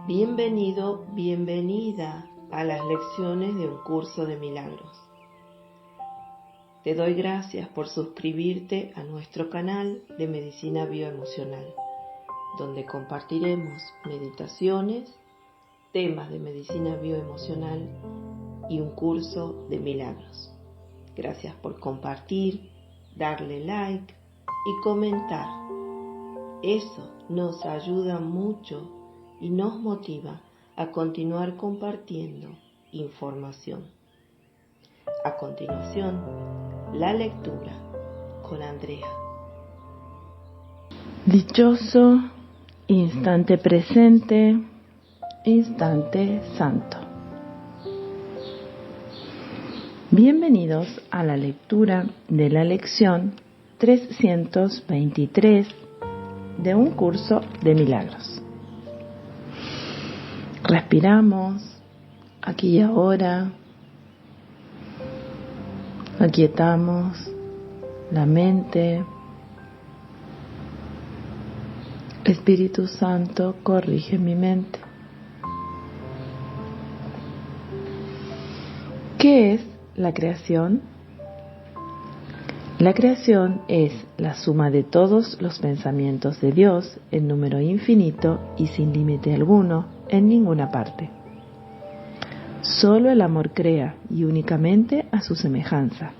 Bienvenido, bienvenida a las lecciones de un curso de milagros. Te doy gracias por suscribirte a nuestro canal de Medicina Bioemocional, donde compartiremos meditaciones, temas de medicina bioemocional y un curso de milagros. Gracias por compartir, darle like y comentar. Eso nos ayuda mucho y nos motiva a continuar compartiendo información. A continuación, la lectura con Andrea. Dichoso, instante presente, instante santo. Bienvenidos a la lectura de la lección 323 de un curso de milagros. Respiramos aquí y ahora, aquietamos la mente. Espíritu Santo, corrige mi mente. ¿Qué es la creación? La creación es la suma de todos los pensamientos de Dios en número infinito y sin límite alguno en ninguna parte. Solo el amor crea y únicamente a su semejanza.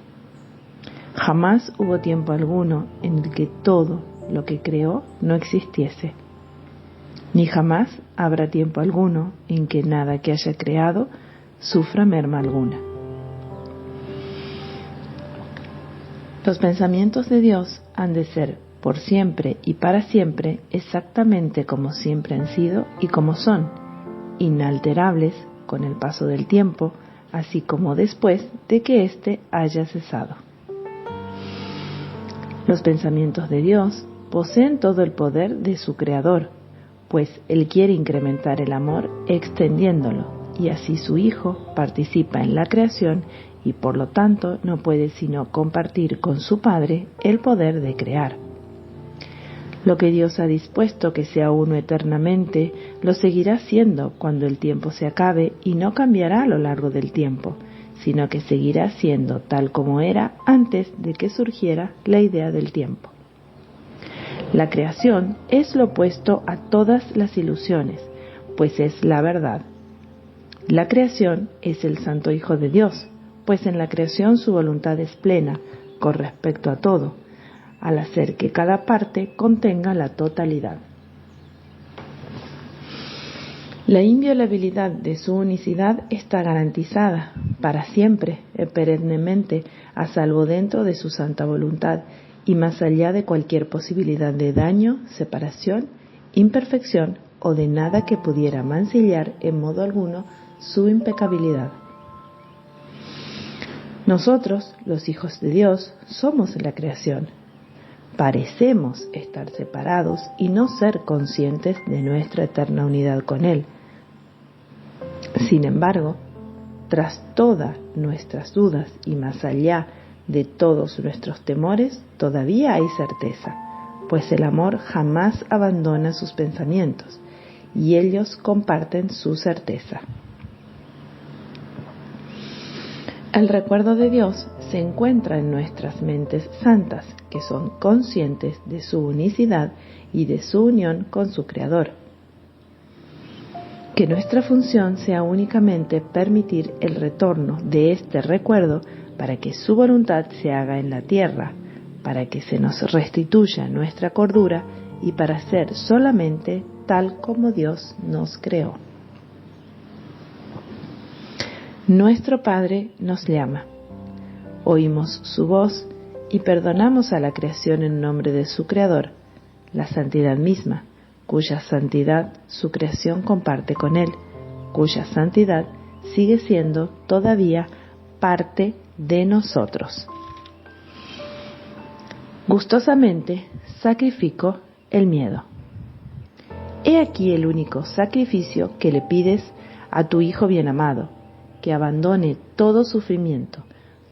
Jamás hubo tiempo alguno en el que todo lo que creó no existiese, ni jamás habrá tiempo alguno en que nada que haya creado sufra merma alguna. Los pensamientos de Dios han de ser por siempre y para siempre exactamente como siempre han sido y como son, inalterables con el paso del tiempo, así como después de que éste haya cesado. Los pensamientos de Dios poseen todo el poder de su Creador, pues Él quiere incrementar el amor extendiéndolo, y así su Hijo participa en la creación y por lo tanto no puede sino compartir con su Padre el poder de crear. Lo que Dios ha dispuesto que sea uno eternamente, lo seguirá siendo cuando el tiempo se acabe y no cambiará a lo largo del tiempo, sino que seguirá siendo tal como era antes de que surgiera la idea del tiempo. La creación es lo opuesto a todas las ilusiones, pues es la verdad. La creación es el Santo Hijo de Dios, pues en la creación su voluntad es plena con respecto a todo, al hacer que cada parte contenga la totalidad. La inviolabilidad de su unicidad está garantizada para siempre, perennemente, a salvo dentro de su santa voluntad y más allá de cualquier posibilidad de daño, separación, imperfección o de nada que pudiera mancillar en modo alguno su impecabilidad. Nosotros, los hijos de Dios, somos la creación. Parecemos estar separados y no ser conscientes de nuestra eterna unidad con Él. Sin embargo, tras todas nuestras dudas y más allá de todos nuestros temores, todavía hay certeza, pues el amor jamás abandona sus pensamientos y ellos comparten su certeza. El recuerdo de Dios se encuentra en nuestras mentes santas, que son conscientes de su unicidad y de su unión con su Creador. Que nuestra función sea únicamente permitir el retorno de este recuerdo para que su voluntad se haga en la tierra, para que se nos restituya nuestra cordura y para ser solamente tal como Dios nos creó. Nuestro Padre nos llama. Oímos su voz y perdonamos a la creación en nombre de su Creador, la santidad misma, cuya santidad su creación comparte con Él, cuya santidad sigue siendo todavía parte de nosotros. Gustosamente sacrifico el miedo. He aquí el único sacrificio que le pides a tu Hijo bien amado, que abandone todo sufrimiento,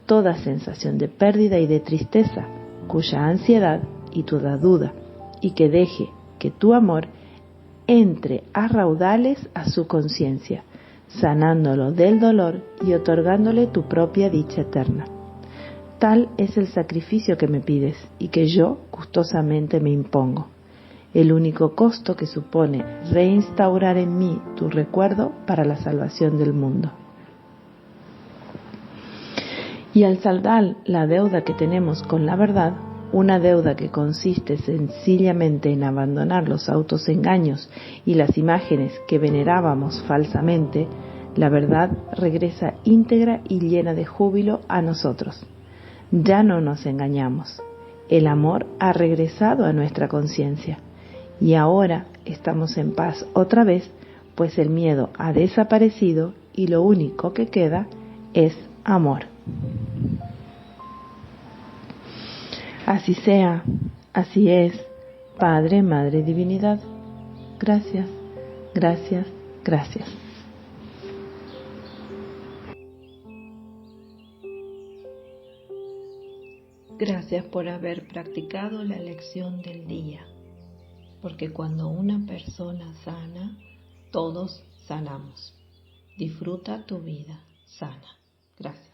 toda sensación de pérdida y de tristeza, cuya ansiedad y toda duda, y que deje que tu amor entre a raudales a su conciencia, sanándolo del dolor y otorgándole tu propia dicha eterna. Tal es el sacrificio que me pides y que yo gustosamente me impongo. El único costo que supone reinstaurar en mí tu recuerdo para la salvación del mundo. Y al saldar la deuda que tenemos con la verdad, una deuda que consiste sencillamente en abandonar los autoengaños y las imágenes que venerábamos falsamente, la verdad regresa íntegra y llena de júbilo a nosotros. Ya no nos engañamos. El amor ha regresado a nuestra conciencia. Y ahora estamos en paz otra vez, pues el miedo ha desaparecido y lo único que queda es amor. Así sea, así es, Padre, Madre, Divinidad. Gracias, gracias, gracias. Gracias por haber practicado la lección del día, porque cuando una persona sana, todos sanamos. Disfruta tu vida sana. Gracias.